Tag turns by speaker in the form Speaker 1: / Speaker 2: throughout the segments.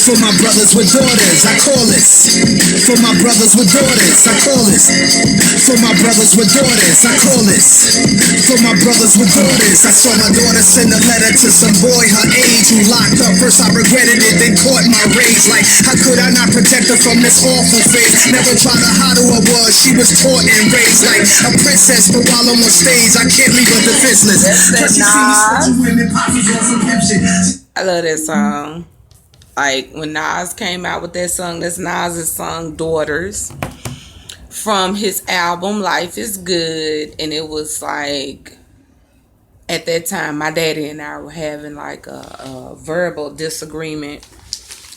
Speaker 1: For my brothers with daughters, I call this. For my brothers with daughters, I call this. For my brothers with daughters, I call this. For my brothers with daughters, I saw my daughter send a letter to some boy her age who locked up. First I regretted it, then caught my rage. Like, how could I not protect her from this awful fate? Never tried to hide who I was, she was taught and raised like a princess. But while I'm on stage, I can't leave her defenseless.
Speaker 2: I love that song. Like, when Nas came out with that song, that's Nas's song, Daughters, from his album, Life is Good. And it was like, at that time, my daddy and I were having like a verbal disagreement.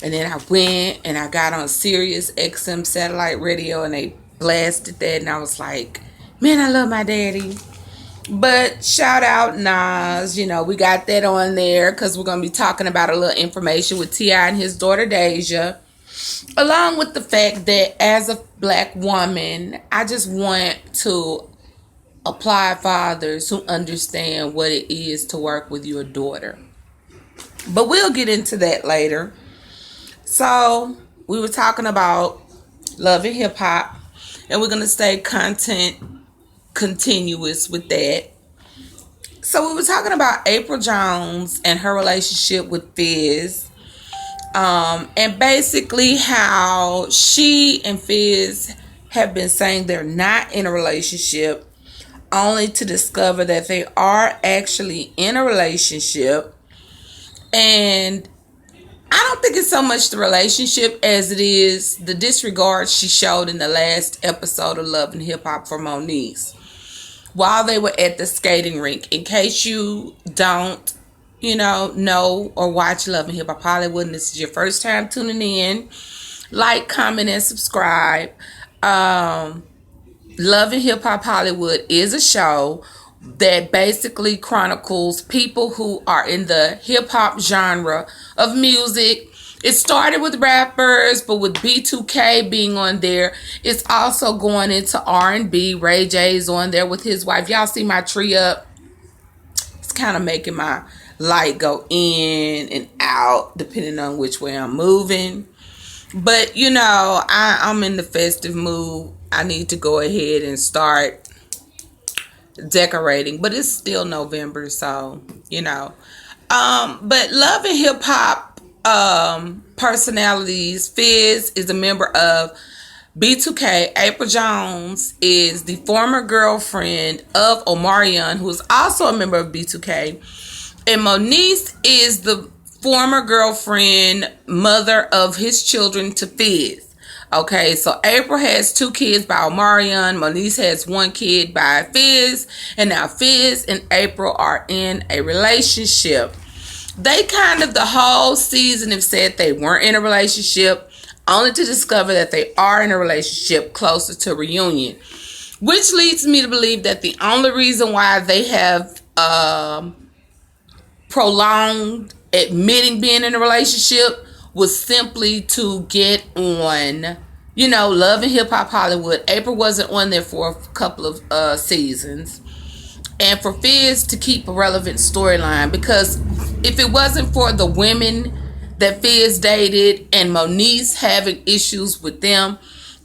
Speaker 2: And then I went and I got on Sirius XM satellite radio and they blasted that. And I was like, man, I love my daddy. But shout out Nas, you know, we got that on there because we're going to be talking about a little information with T.I. and his daughter Deja. Along with the fact that as a black woman, I just want to apply fathers who understand what it is to work with your daughter. But we'll get into that later. So we were talking about love and hip hop, and we're going to stay content continuous with that. So we were talking about Apryl Jones and her relationship with Fizz, and basically how she and Fizz have been saying they're not in a relationship, only to discover that they are actually in a relationship. And I don't think it's so much the relationship as it is the disregard she showed in the last episode of Love and Hip Hop for Moniece while they were at the skating rink. In case you don't, know or watch Love and Hip Hop Hollywood, and this is your first time tuning in, like, comment, and subscribe. Love and Hip Hop Hollywood is a show that basically chronicles people who are in the hip hop genre of music. It started with rappers, but with B2K being on there, it's also going into R&B. Ray J's on there with his wife. Y'all see my tree up? It's kind of making my light go in and out depending on which way I'm moving. But, I'm in the festive mood. I need to go ahead and start decorating, but it's still November, so but Love and Hip Hop personalities. Fizz is a member of B2K. Apryl Jones is the former girlfriend of Omarion, who is also a member of B2K, and Moniece is the former girlfriend, mother of his children to Fizz. Okay, so Apryl has 2 kids by Omarion. Moniece has 1 kid by Fizz. And now Fizz and Apryl are in a relationship. They the whole season have said they weren't in a relationship, only to discover that they are in a relationship closer to reunion. Which leads me to believe that the only reason why they have prolonged admitting being in a relationship was simply to get on, Love and Hip Hop Hollywood. Apryl wasn't on there for a couple of seasons. And for Fizz to keep a relevant storyline. Because if it wasn't for the women that Fizz dated and Moniece having issues with them,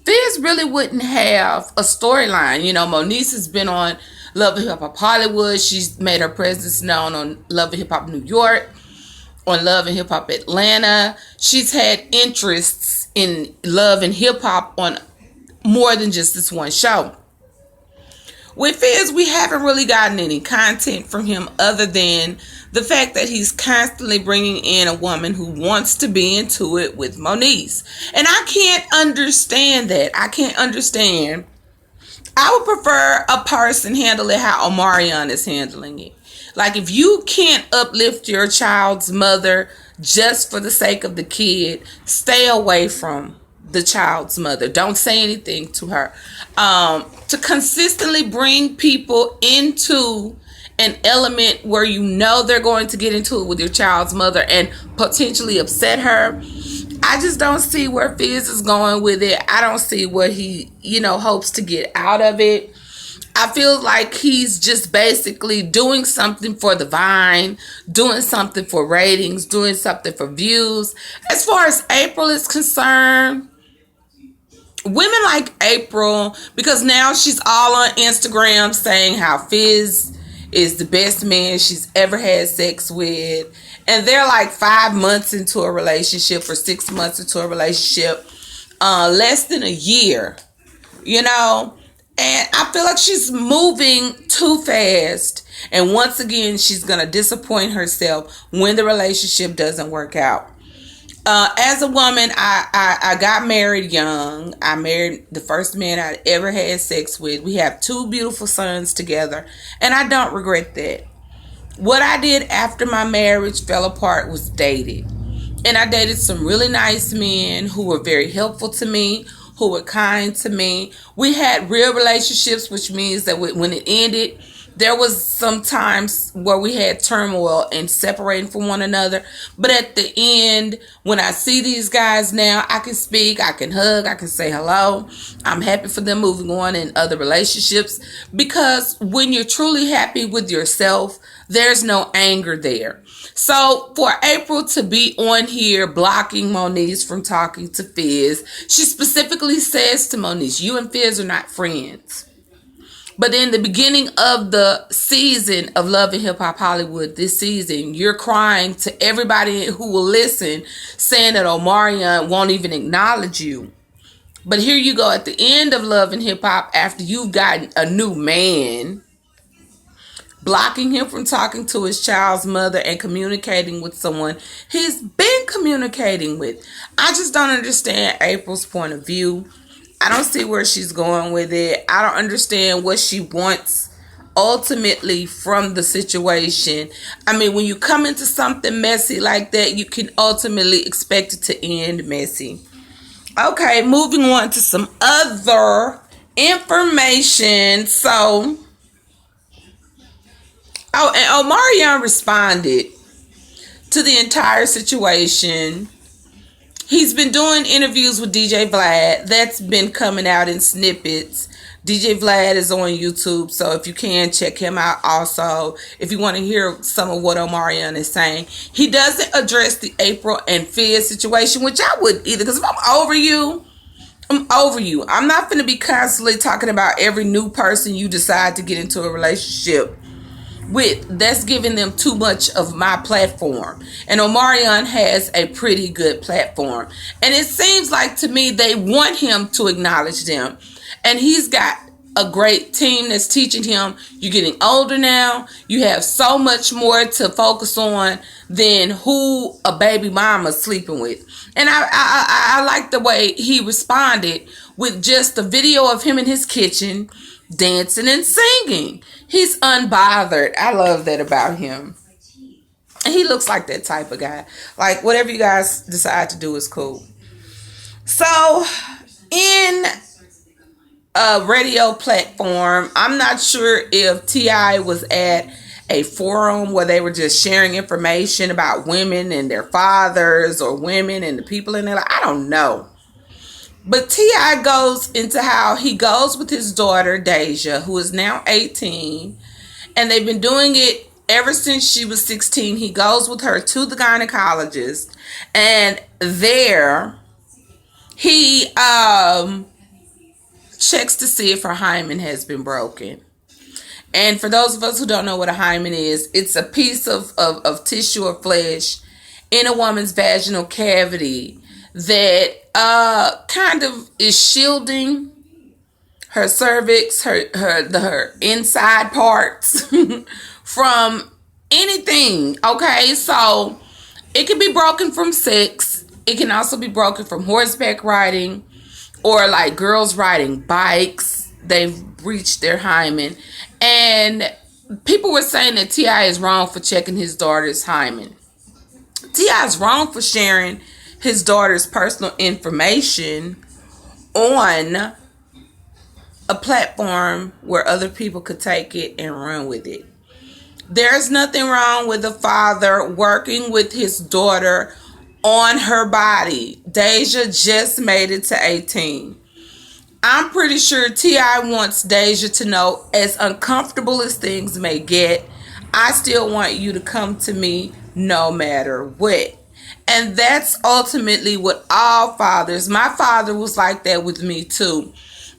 Speaker 2: Fizz really wouldn't have a storyline. Moniece has been on Love and Hip Hop Hollywood. She's made her presence known on Love and Hip Hop New York, on Love and Hip Hop Atlanta. She's had interests in Love and Hip Hop on more than just this one show. With Fizz, we haven't really gotten any content from him other than the fact that he's constantly bringing in a woman who wants to be into it with Moniece. And I can't understand that. I can't understand. I would prefer a person handle it how Omarion is handling it. Like, if you can't uplift your child's mother just for the sake of the kid, stay away from the child's mother. Don't say anything to her. To consistently bring people into an element where they're going to get into it with your child's mother and potentially upset her, I just don't see where Fizz is going with it. I don't see what he, hopes to get out of it. I feel like he's just basically doing something for the Vine, doing something for ratings, doing something for views. As far as Apryl is concerned, women like Apryl because now she's all on Instagram saying how Fizz is the best man she's ever had sex with. And they're like 5 months into a relationship or 6 months into a relationship, less than a year, you know? And I feel like she's moving too fast. And once again, she's going to disappoint herself when the relationship doesn't work out. As a woman, I got married young. I married the first man I ever had sex with. We have 2 beautiful sons together. And I don't regret that. What I did after my marriage fell apart was dated. And I dated some really nice men who were very helpful to me, who were kind to me. We had real relationships, which means that when it ended, there was some times where we had turmoil and separating from one another. But at the end, when I see these guys now, I can speak, I can hug, I can say hello. I'm happy for them moving on in other relationships. Because when you're truly happy with yourself, there's no anger there. So for Apryl to be on here blocking Moniece from talking to Fizz, she specifically says to Moniece, you and Fizz are not friends. But in the beginning of the season of Love and Hip Hop Hollywood this season, you're crying to everybody who will listen, saying that Omarion won't even acknowledge you. But here you go at the end of Love and Hip Hop, after you've gotten a new man, blocking him from talking to his child's mother and communicating with someone he's been communicating with. I just don't understand Apryl's point of view. I don't see where she's going with it. I don't understand what she wants ultimately from the situation. I mean, when you come into something messy like that, you can ultimately expect it to end messy. Okay, moving on to some other information. So, and Omarion responded to the entire situation. He's been doing interviews with DJ Vlad. That's been coming out in snippets. DJ Vlad is on YouTube, so if you can, check him out also. If you want to hear some of what Omarion is saying. He doesn't address the Apryl and Fizz situation, which I wouldn't either, because if I'm over you, I'm over you. I'm not going to be constantly talking about every new person you decide to get into a relationship with. That's giving them too much of my platform. And Omarion has a pretty good platform. And it seems like to me they want him to acknowledge them. And he's got a great team that's teaching him. You're getting older now. You have so much more to focus on than who a baby mama's sleeping with. And I like the way he responded with just a video of him in his kitchen dancing and singing. He's unbothered. I love that about him. And he looks like that type of guy. Like, whatever you guys decide to do is cool. So, in a radio platform, I'm not sure if T.I. was at a forum where they were just sharing information about women and their fathers, or women and the people in their life. I don't know. But T.I. goes into how he goes with his daughter, Deja, who is now 18. And they've been doing it ever since she was 16. He goes with her to the gynecologist. And there, he checks to see if her hymen has been broken. And for those of us who don't know what a hymen is, it's a piece of tissue or flesh in a woman's vaginal cavity that kind of is shielding her cervix, her inside parts from anything. Okay, so it can be broken from sex. It can also be broken from horseback riding, or like girls riding bikes. They've breached their hymen. And people were saying that T.I. is wrong for checking his daughter's hymen. T.I. is wrong for sharing his daughter's personal information on a platform where other people could take it and run with it. There's nothing wrong with a father working with his daughter on her body. Deja just made it to 18. I'm pretty sure T.I. wants Deja to know, as uncomfortable as things may get, I still want you to come to me no matter what. And that's ultimately what all fathers, my father was like that with me too.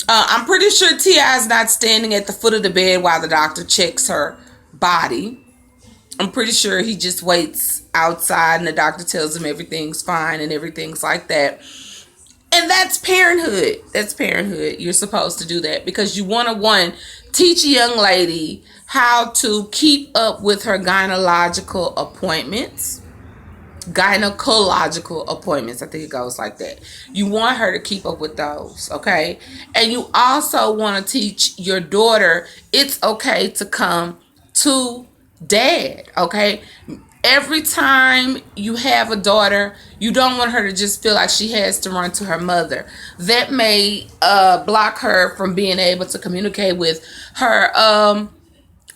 Speaker 2: I'm pretty sure T.I. is not standing at the foot of the bed while the doctor checks her body. I'm pretty sure he just waits outside and the doctor tells him everything's fine and everything's like that. And that's parenthood. That's parenthood. You're supposed to do that because you want to, one, teach a young lady how to keep up with her gynecological appointments. Gynecological appointments. I think it goes like that. You want her to keep up with those, okay? And you also want to teach your daughter it's okay to come to dad, okay? Every time you have a daughter, you don't want her to just feel like she has to run to her mother. That may block her from being able to communicate with her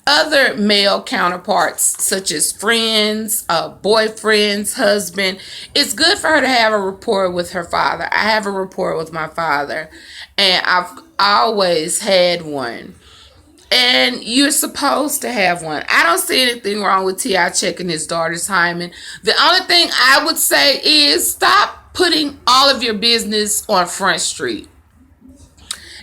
Speaker 2: other male counterparts, such as friends, boyfriends, husband. It's good for her to have a rapport with her father. I have a rapport with my father, and I've always had one. And you're supposed to have one. I don't see anything wrong with T.I. checking his daughter's hymen. The only thing I would say is stop putting all of your business on Front Street.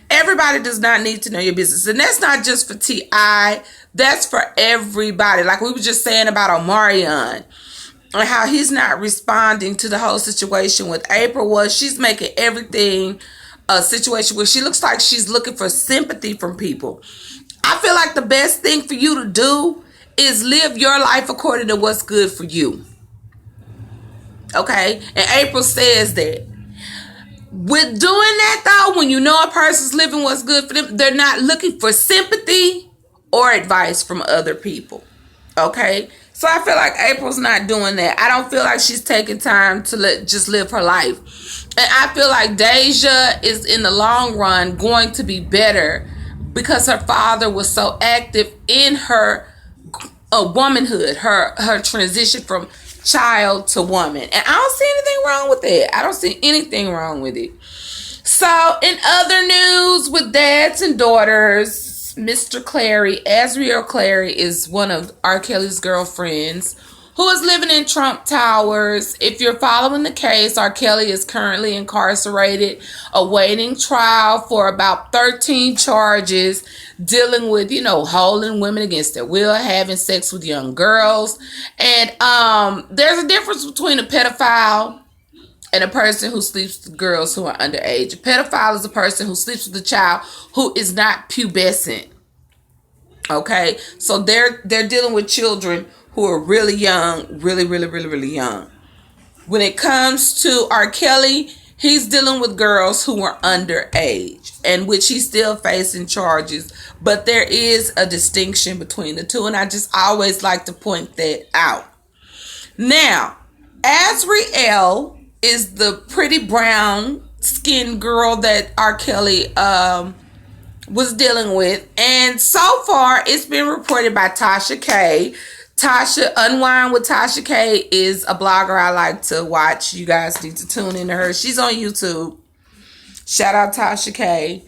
Speaker 2: Everybody does not need to know your business. And that's not just for T.I. That's for everybody. Like we were just saying about Omarion and how he's not responding to the whole situation with Apryl. Was she's making everything a situation where she looks like she's looking for sympathy from people. I feel like the best thing for you to do is live your life according to what's good for you. Okay? And Apryl says that. With doing that, though, when you know a person's living what's good for them, they're not looking for sympathy or advice from other people. Okay? So I feel like Apryl's not doing that. I don't feel like she's taking time to just live her life. And I feel like Deja is, in the long run, going to be better because her father was so active in her womanhood, her transition from child to woman. And I don't see anything wrong with that. I don't see anything wrong with it. So, in other news with dads and daughters, Mr. Clary, Azriel Clary, is one of R. Kelly's girlfriends who is living in Trump Towers. If you're following the case, R. Kelly is currently incarcerated, awaiting trial for about 13 charges, dealing with, holding women against their will, having sex with young girls. And there's a difference between a pedophile and a person who sleeps with girls who are underage. A pedophile is a person who sleeps with a child who is not pubescent. Okay? So they're dealing with children who are really young, really young. When it comes to R. Kelly, he's dealing with girls who are underage, and which he's still facing charges. But there is a distinction between the two, and I just always like to point that out. Now, Azriel is the pretty brown skinned girl that R. Kelly was dealing with, and so far it's been reported by Tasha K. Tasha, Unwind with Tasha K is a blogger I like to watch. You guys need to tune into her. She's on YouTube. Shout out Tasha K.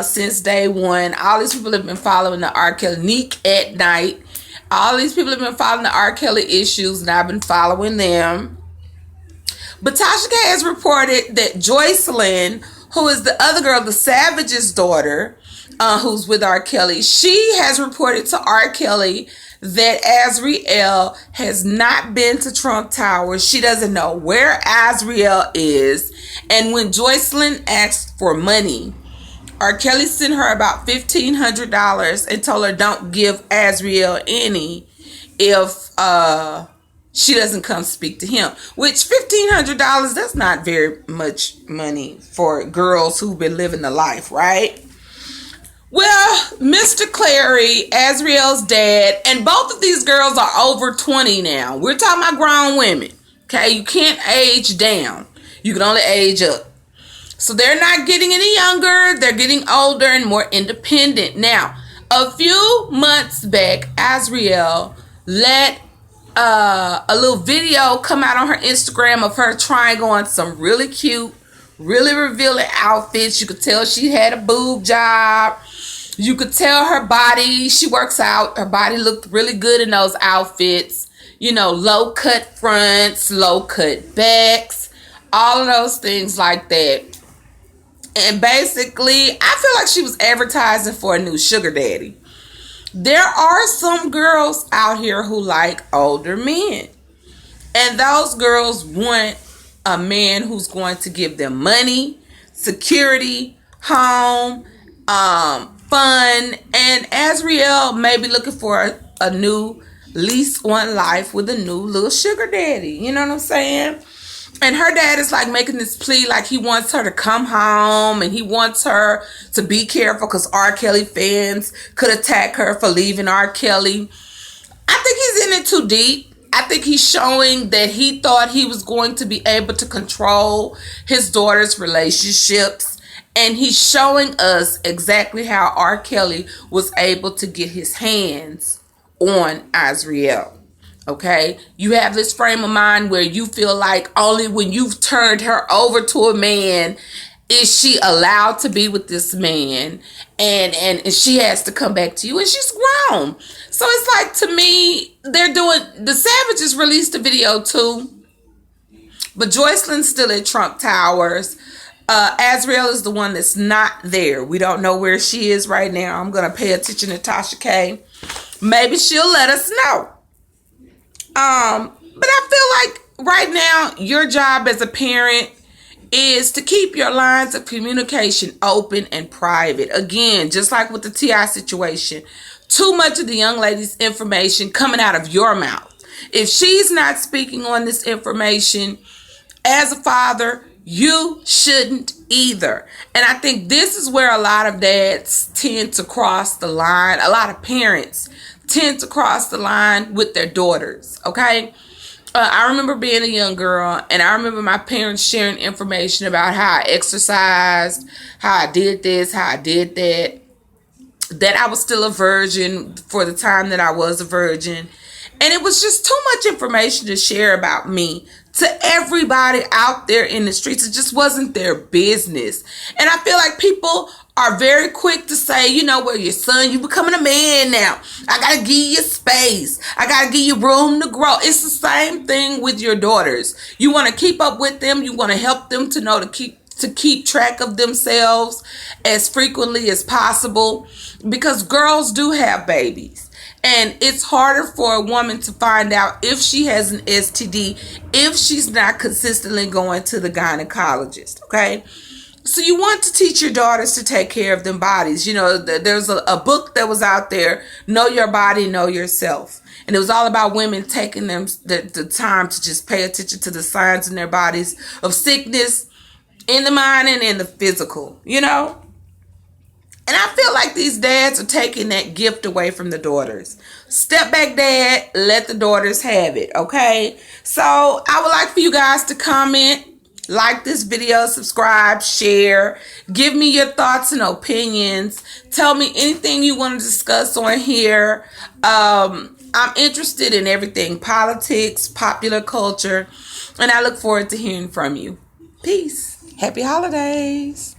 Speaker 2: Since day one, all these people have been following the R. Kelly. Neek at Night. All these people have been following the R. Kelly issues, and I've been following them. But Tasha K has reported that Joycelyn, who is the other girl, the Savage's daughter, who's with R. Kelly, she has reported to R. Kelly that Azriel has not been to Trump Towers. She doesn't know where Azriel is. And when Joycelyn asked for money, R. Kelly sent her about $1,500 and told her don't give Azriel any if she doesn't come speak to him. Which $1,500, that's not very much money for girls who've been living the life, right? Well, Mr. Clary, Azriel's dad, and both of these girls are over 20 now. We're talking about grown women. Okay, you can't age down. You can only age up. So they're not getting any younger. They're getting older and more independent. Now, a few months back, Azriel let a little video come out on her Instagram of her trying on some really cute, really revealing outfits. You could tell she had a boob job. You could tell her body, she works out. Her body looked really good in those outfits. You know, low cut fronts, low cut backs, all of those things like that. And basically, I feel like she was advertising for a new sugar daddy. There are some girls out here who like older men. And those girls want a man who's going to give them money, security, home, fun. And Azriel may be looking for a new lease on life with a new little sugar daddy. You know what I'm saying? And her dad is like making this plea like he wants her to come home and he wants her to be careful because R. Kelly fans could attack her for leaving R. Kelly. I think he's in it too deep. I think he's showing that he thought he was going to be able to control his daughter's relationships. And he's showing us exactly how R. Kelly was able to get his hands on Azriel. Okay, you have this frame of mind where you feel like only when you've turned her over to a man is she allowed to be with this man, and she has to come back to you, and she's grown. So it's like, to me, they're doing, the Savages released a video too, but Joycelyn's still at Trump Towers. Azriel is the one that's not there. We don't know where she is right now. I'm gonna pay attention to Tasha K. Maybe she'll let us know. But I feel like right now, your job as a parent is to keep your lines of communication open and private. Again, just like with the T.I. situation, too much of the young lady's information coming out of your mouth. If she's not speaking on this information, as a father, you shouldn't either. And I think this is where a lot of dads tend to cross the line. A lot of parents tend to cross the line with their daughters, okay? I remember being a young girl, and I remember my parents sharing information about how I exercised, how I did this, how I did that I was still a virgin for the time that I was a virgin. And it was just too much information to share about me to everybody out there in the streets. It just wasn't their business. And I feel like people are very quick to say, you know, well, your son, you becoming a man now. I got to give you space. I got to give you room to grow. It's the same thing with your daughters. You want to keep up with them. You want to help them to know to keep track of themselves as frequently as possible, because girls do have babies. And it's harder for a woman to find out if she has an STD if she's not consistently going to the gynecologist, okay? So you want to teach your daughters to take care of them bodies. You know, there's a book that was out there, Know Your Body, Know Yourself. And it was all about women taking them the time to just pay attention to the signs in their bodies of sickness in the mind and in the physical, you know? And I feel like these dads are taking that gift away from the daughters. Step back, dad. Let the daughters have it, okay? So I would like for you guys to comment, like this video, subscribe, share. Give me your thoughts and opinions. Tell me anything you want to discuss on here. I'm interested in everything politics, popular culture, and I look forward to hearing from you. Peace. Happy holidays.